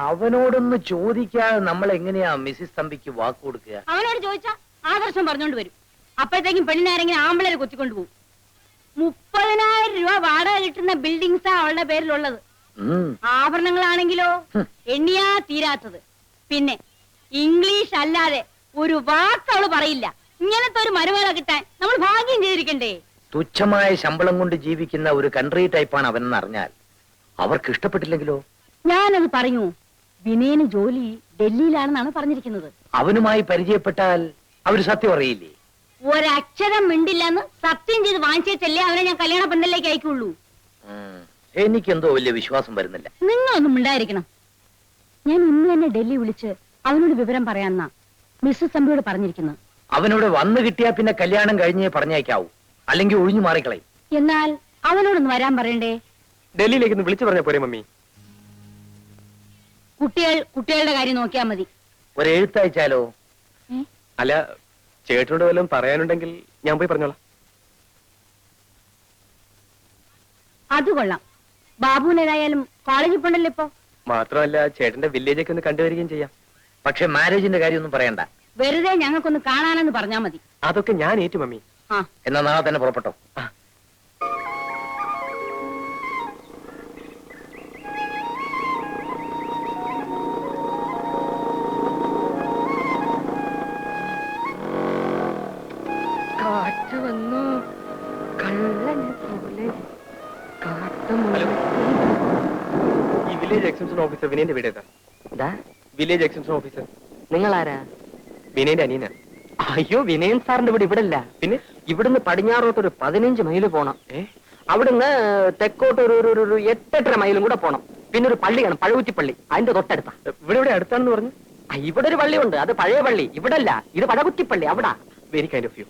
അവനോടൊന്ന് ചോദിക്കാതെ നമ്മൾ എങ്ങനെയാ മിസ്സിസ് തമ്പിക്ക് വാക്ക് കൊടുക്കുക? അവനോട് ചോദിച്ചാ ആദർശം പറഞ്ഞോണ്ട് വരും. അപ്പോഴത്തേക്കും പെണ്ണിനാരെങ്കിലും ആമ്പിളരെ കൊത്തിക്കൊണ്ടു പോകും. 30,000 രൂപ വാടക കിട്ടുന്ന ബിൽഡിങ്സാ അവളുടെ പേരിലുള്ളത്. ആഭരണങ്ങളാണെങ്കിലോ എണ്ണിയാ തീരാത്തത്. പിന്നെ ഇംഗ്ലീഷ് അല്ലാതെ ഒരു വാക്ക് അവള് പറയില്ല. ഇങ്ങനത്തെ ഒരു മരുമകളെ കിട്ടാൻ നമ്മൾ ഭാഗ്യം ചെയ്തിരിക്കണ്ടേ? തുച്ഛമായ ശമ്പളം കൊണ്ട് ജീവിക്കുന്ന ഒരു കൺട്രി ടൈപ്പാണ് അവനെന്ന് അറിഞ്ഞാൽ അവർക്ക് ഇഷ്ടപ്പെട്ടില്ലെങ്കിലോ? ഞാനത് പറയൂ. വിനയന് ജോലി ഡൽഹിയിലാണെന്നാണ് പറഞ്ഞിരിക്കുന്നത്. അവനുമായി പരിചയപ്പെട്ടാൽ അവര് സത്യം അറിയില്ലേ? ഒരക്ഷരം മിണ്ടില്ലെന്ന് സത്യം ചെയ്ത് വാങ്ങിച്ചേച്ചല്ലേ അവനെ ഞാൻ കല്യാണ പന്തലിലേക്ക് അയക്കുള്ളൂ. എനിക്കെന്തോ വലിയ വിശ്വാസം വരുന്നില്ല. നിങ്ങളൊന്നും മിണ്ടായിരിക്കണം. ഞാൻ ഇന്ന് തന്നെ ഡൽഹി വിളിച്ച് അവനോട് വിവരം പറയാന്നാ മിസ്സസ് തമ്പിയോട് പറഞ്ഞിരിക്കുന്നത്. അവനോട് വന്നു കിട്ടിയാ പിന്നെ കല്യാണം കഴിഞ്ഞേ പറഞ്ഞേക്കാവൂ, അല്ലെങ്കിൽ ഒഴിഞ്ഞു മാറിക്കളയും. എന്നാൽ അവനോടൊന്ന് വരാൻ പറയണ്ടേ? ഡൽഹിയിലേക്ക് വിളിച്ചു പറഞ്ഞ പോരെ മമ്മി? കുട്ടികളുടെ കാര്യം നോക്കിയാ മതി. ഒരു എഴുത്തയച്ചാലോ? അല്ല, ചേട്ടനോട് വല്ലതും പറയാനുണ്ടെങ്കിൽ ഞാൻ പോയി പറഞ്ഞോളാം. അത് കൊള്ളാം. ബാബുവിനേതായാലും കോളേജിൽ പോണ്ടല്ലോ ഇപ്പൊ. മാത്രമല്ല ചേട്ടന്റെ വില്ലേജൊക്കെ ഒന്ന് കണ്ടുവരികയും ചെയ്യാം. പക്ഷെ മാരേജിന്റെ കാര്യമൊന്നും പറയണ്ട. വെറുതെ ഞങ്ങൾക്കൊന്ന് കാണാനെന്ന് പറഞ്ഞാ മതി. അതൊക്കെ ഞാൻ ഏറ്റു മമ്മി. എന്നാ നാളെ തന്നെ പുറപ്പെട്ടോ. കാറ്റ് വന്നു കള്ളനെ പോലെ. ഈ വില്ലേജ് എക്സ്റ്റൻഷൻ ഓഫീസർ വിനയന്റെ വീട് ഏതാ? വില്ലേജ് എക്സ്റ്റൻഷൻ ഓഫീസർ നിങ്ങളാരാ? വിനയന്റെ അനിയനാ. അയ്യോ, വിനയൻ സാറിന്റെ വീട് ഇവിടെ ഇല്ല. പിന്നെ ഇവിടുന്ന് പടിഞ്ഞാറോട്ട് 15 മൈല് പോണം. അവിടുന്ന് തെക്കോട്ട് ഒരു 8-8.5 മൈലും കൂടെ പോണം. പിന്നെ ഒരു പള്ളിയാണ്, പഴകുറ്റിപ്പള്ളി. അതിന്റെ തൊട്ടടുത്താ. ഇവിടെ അടുത്താണെന്ന് പറഞ്ഞു. ഇവിടെ ഒരു പള്ളിയുണ്ട്, അത് പഴയ പള്ളി. ഇവിടെ അല്ല, ഇത് പഴകുറ്റിപ്പള്ളി. അവിടെ. Very kind of you.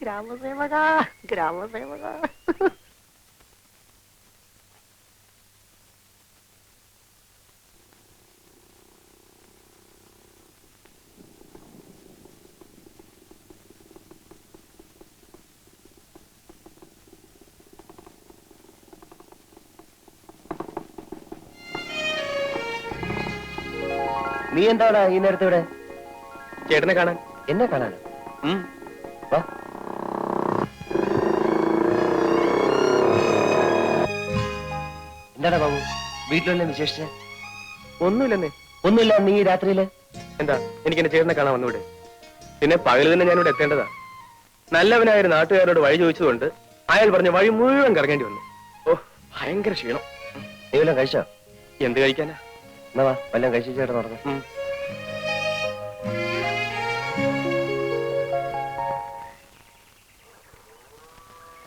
ഗ്രാമസേവക, ഗ്രാമസേവക. നീ എന്താണ് ഈ നേരത്തെ ഇവിടെ? ചേട്ടനെ കാണാൻ. എന്നെ കാണാൻ? എന്താടാ ബാബു, വീട്ടിലെല്ലാം വിശേഷിച്ച്? ഒന്നുമില്ലെന്നേ. ഒന്നുമില്ല. നീ രാത്രിയില് എന്താ എനിക്ക് എന്റെ ചേട്ടനെ കാണാൻ വന്നൂടെ? പിന്നെ പകല് തന്നെ ഞാനിവിടെ എത്തേണ്ടതാ. നല്ലവനായ ഒരു നാട്ടുകാരോട് വഴി ചോദിച്ചതുകൊണ്ട് അയാൾ പറഞ്ഞ വഴി മുഴുവൻ കറങ്ങേണ്ടി വന്നു. ഓ, ഭയങ്കര ക്ഷീണം. നീ വല്ലതും കഴിച്ചോ? എന്ത് കഴിക്കാനാ? എന്നാ വാ, വല്ലതും കഴിച്ചു ചേട്ടൻ നടന്നു.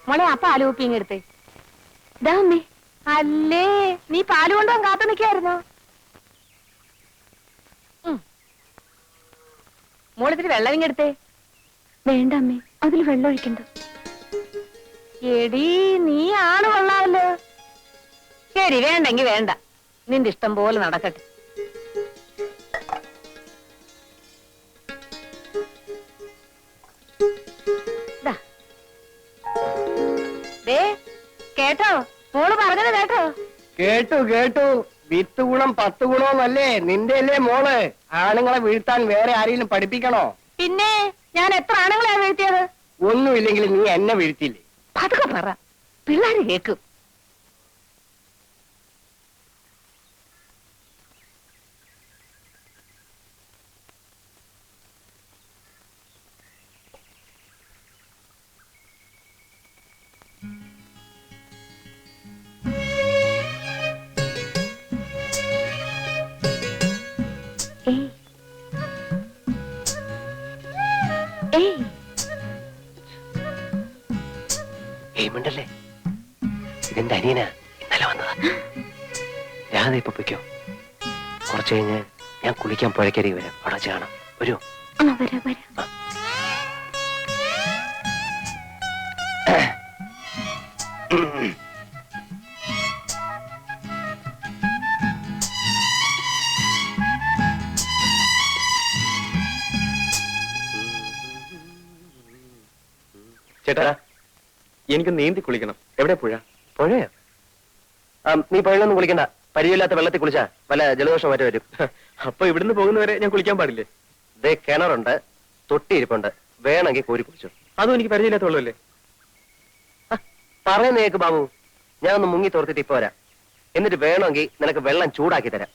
മോളെ, ആ പാല് കുപ്പി ഇങ്ങെടുത്തേ. ഇതാ അല്ലേ, നീ പാല് കൊണ്ടുപോകാൻ കാത്തു നിൽക്കായിരുന്നോ? മോളിത്തിരി വെള്ളം ഇങ്ങെടുത്തേ. വേണ്ട അമ്മേ, അതിൽ വെള്ളം ഒഴിക്കണ്ട. എടീ, നീ ആണ് കൊള്ളാമല്ലോ. ശരി, വേണ്ടെങ്കി വേണ്ട. നിന്റെ ഇഷ്ടം പോലെ നടക്കട്ടെ. കേട്ടോ, മോള് പറഞ്ഞത് കേട്ടോ? കേട്ടു. 10 ഗുണം 10 ഗുണമെന്നല്ലേ നിന്റെ അല്ലേ മോള്? ആണുങ്ങളെ വീഴ്ത്താൻ വേറെ ആരെങ്കിലും പഠിപ്പിക്കണോ? പിന്നെ ഞാൻ എത്ര ആണുങ്ങളെയാണ് വീഴ്ത്തിയത്? ഒന്നുമില്ലെങ്കിൽ നീ എന്നെ വീഴ്ത്തിയില്ലേ? അതൊക്കെ പറ, പിള്ളേര് കേക്കും. മിണ്ടല്ലേ, ഇതെന്റെ അനിയനാ, ഇന്നലെ വന്നതാ. രാധ ഇപ്പൊ പൊയ്ക്കോ. കുറച്ചു കഴിഞ്ഞ് ഞാൻ കുളിക്കാൻ പുഴക്കരി വരാം. അവിടെ കാണാം. വരൂ. ചേട്ടാ എനിക്ക് നീന്തി കുളിക്കണം. എവിടെ പുഴ? പുഴയോ? നീ പുഴയിലൊന്നും കുളിക്കണ്ട. പരിചയമില്ലാത്ത വെള്ളത്തിൽ കുളിച്ചാ വല്ല ജലദോഷം മറ്റു വരും. അപ്പൊ ഇവിടുന്ന് പോകുന്നവരെ ഞാൻ കുളിക്കാൻ പാടില്ലേ? ദേ കിണറുണ്ട്, തൊട്ടിയിരിപ്പുണ്ട്, വേണമെങ്കിൽ കോരി കുളിച്ചു. അതും എനിക്ക് പരിചയമില്ലാത്ത വെള്ളമല്ലേ? പറയുന്നേക്ക് ബാബു, ഞാൻ ഒന്ന് മുങ്ങി തോർത്തിട്ട് ഇപ്പൊ വരാം. എന്നിട്ട് വേണമെങ്കിൽ നിനക്ക് വെള്ളം ചൂടാക്കി തരാം.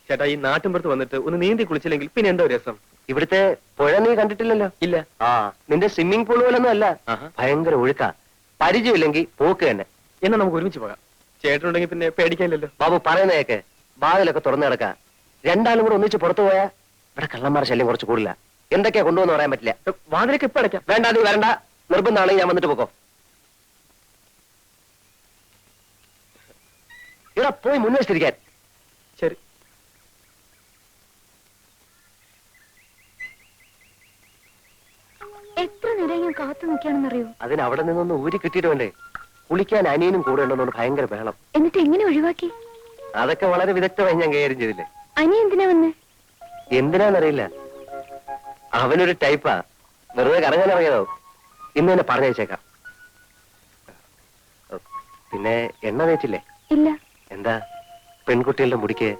ചേട്ടാ ഈ നാട്ടിൻപുറത്ത് വന്നിട്ട് ഒന്ന് നീന്തി കുളിച്ചില്ലെങ്കിൽ പിന്നെ എന്തോ രസം. ഇവിടുത്തെ പുഴ നീ കണ്ടിട്ടില്ലല്ലോ? ഇല്ല. നിന്റെ സ്വിമ്മിംഗ് പൂൾ പോലൊന്നും അല്ല, ആഹാ. ഭയങ്കര ഒഴുക്കാ. പരിചയമില്ലെങ്കിൽ പോക്ക് തന്നെ. എന്നാ നമുക്ക് ഒരുമിച്ച് പോകാം. ചേട്ടനുണ്ടെങ്കിൽ പിന്നെ പേടിക്കാനില്ലല്ലോ. ബാബു പറയുന്നതൊക്കെ വാതിലൊക്കെ തുറന്നു കിടക്ക. രണ്ടാളും കൂടെ ഒന്നിച്ച് പുറത്തു പോയാ ഇവിടെ കള്ളന്മാരുടെ ശല്യം കുറച്ച് കൂടില്ല. എന്തൊക്കെയാ കൊണ്ടുവന്ന് പറയാൻ പറ്റില്ല. വാതിലൊക്കെ ഇപ്പൊ അടയ്ക്കാം. വേണ്ട, നീ വരണ്ട. നിർബന്ധമാണെങ്കിൽ ഞാൻ വന്നിട്ട് പോക്കോ. ഇവിടെ പോയി മുൻവശത്തിരിക്കാൻ. ശരി. എത്ര നേരം ഞാൻ കാത്തു നിൽക്കുകയാണെന്നറിയോ? അതിന് അവിടെ നിന്നൊന്ന് ഊരി കിട്ടിയിട്ട് വേണ്ടേ? കുളിക്കാൻ അനിയനും കൂടെ ഉണ്ടെന്നുകൊണ്ട് ഭയങ്കര ബഹളം. എന്നിട്ട് എങ്ങനെ ഒഴിവാക്കി? അതൊക്കെ വളരെ വിദഗ്ധമായി ഞാൻ കൈകാര്യം ചെയ്തില്ലേ. അനി എന്തിനാ വന്നേ? എന്തിനാന്നറിയില്ല, അവനൊരു ടൈപ്പാ. വെറുതെ കറങ്ങാൻ ഇറങ്ങിയതോ. ഇന്ന് തന്നെ പറഞ്ഞയച്ചേക്കാം. പിന്നെ എണ്ണ തേച്ചില്ലേ? ഇല്ല. എന്താ, പെൺകുട്ടികളുടെ മുടിക്ക്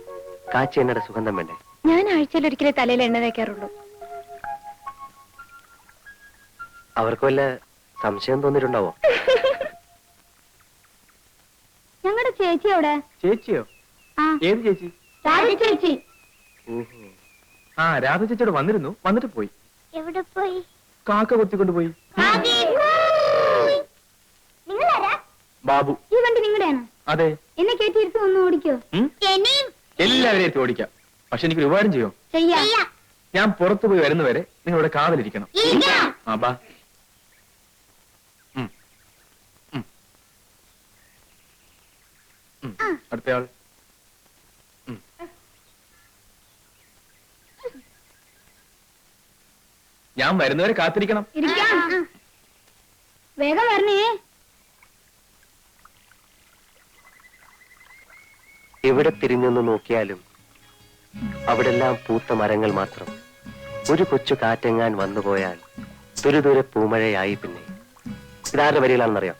കാച്ചി എണ്ണയുടെ സുഗന്ധം വേണ്ടേ? ഞാൻ ആഴ്ചയിൽ ഒരിക്കലേ തലയിൽ എണ്ണ തേക്കാറുള്ളൂ. അവർക്ക് വല്ല സംശയം തോന്നിയിട്ടുണ്ടാവോ? ഞങ്ങളുടെ ചേച്ചി അവിടെ. ചേച്ചിയോ? ആ, ഏത് ചേച്ചി? രാധ ചേച്ചി. ആ രാധ ചേച്ചിയോട് വന്നിരുന്നു, വന്നിട്ട് പോയി. എവിടെ പോയി? കാക്ക കൊത്തിക്കൊണ്ട് പോയി. നിങ്ങളാരാ? ബാബു. ഈ വണ്ടി നിങ്ങളുടെയാണ്? അതെ. എന്നെ കയറ്റിയിരുത്ത് ഒന്ന് ഓടിക്കോ. എല്ലാവരെയും എത്തി ഓടിക്കാം. പക്ഷെ എനിക്കൊരു ഉപകാരം ചെയ്യോ? ചെയ്യാം. ഞാൻ പുറത്തു പോയി വരുന്നവരെ നിങ്ങളുടെ കാവലിരിക്കണം. ആ ബാ. അടുത്തയാൾ. ഞാൻ വരുന്നവരെ കാത്തിരിക്കണം. ഇരിക്കാം. വേഗം വരണേ. എവിടെ തിരിഞ്ഞൊന്ന് നോക്കിയാലും അവിടെല്ലാം പൂത്ത മരങ്ങൾ മാത്രം. ഒരു കൊച്ചു കാറ്റെങ്ങാൻ വന്നുപോയാൽ ദുരിദൂരെ പൂമഴയായി. പിന്നെ ഇതാരുടെ വരികളാണെന്നറിയാം?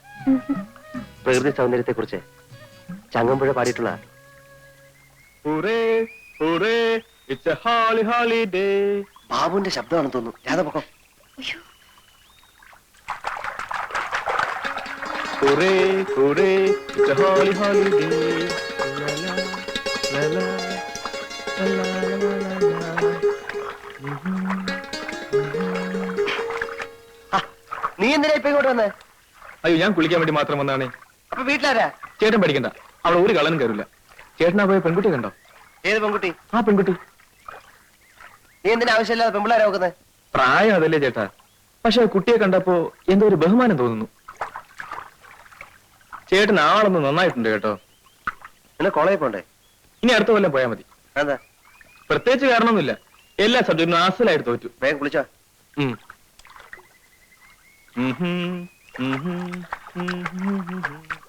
പ്രകൃതി സൗന്ദര്യത്തെ കുറിച്ച് ചങ്ങമ്പുഴ പാടിയിട്ടുള്ള. ബാബുവിന്റെ ശബ്ദമാണെന്ന് തോന്നുന്നു. രാധപക്കം. നീ എന്തിനാ ഇപ്പൊ ഇങ്ങോട്ട് വന്നേ? അയ്യോ, ഞാൻ കുളിക്കാൻ വേണ്ടി മാത്രം വന്നാണേ. അപ്പൊ വീട്ടിലാരാ? ചേട്ടൻ പഠിക്കണ്ട, അവിടെ ഒരു കള്ളനും കയറില്ല. ചേട്ടനാ പോയ പെൺകുട്ടി കണ്ടോ? ഏത് പെൺകുട്ടി? ആ പെൺകുട്ടി. നീ എന്തിനാ ആവശ്യമില്ലാതെ പെൺപിള്ളേരെ നോക്കുന്നത്? പ്രായം അതല്ലേ ചേട്ടാ, പക്ഷെ കുട്ടിയെ കണ്ടപ്പോ എന്തോ ഒരു ബഹുമാനം തോന്നുന്നു. ചേട്ടൻ ആളൊന്ന് നന്നായിട്ടുണ്ട് കേട്ടോ. പിന്നെ കോളേജിൽ പോണ്ടേ? ഇനി അടുത്ത കൊല്ലം പോയാൽ മതി. എന്താ? പ്രത്യേകിച്ച് കാരണമൊന്നുമില്ല, എല്ലാ സബ്ജക്റ്റിനും ആസലായിട്ട് തോറ്റു. വേഗം കുളിച്ചോ. ഉം. ഉം ഹും, ഉം ഹും, ഉം ഹും, ഉം ഹും.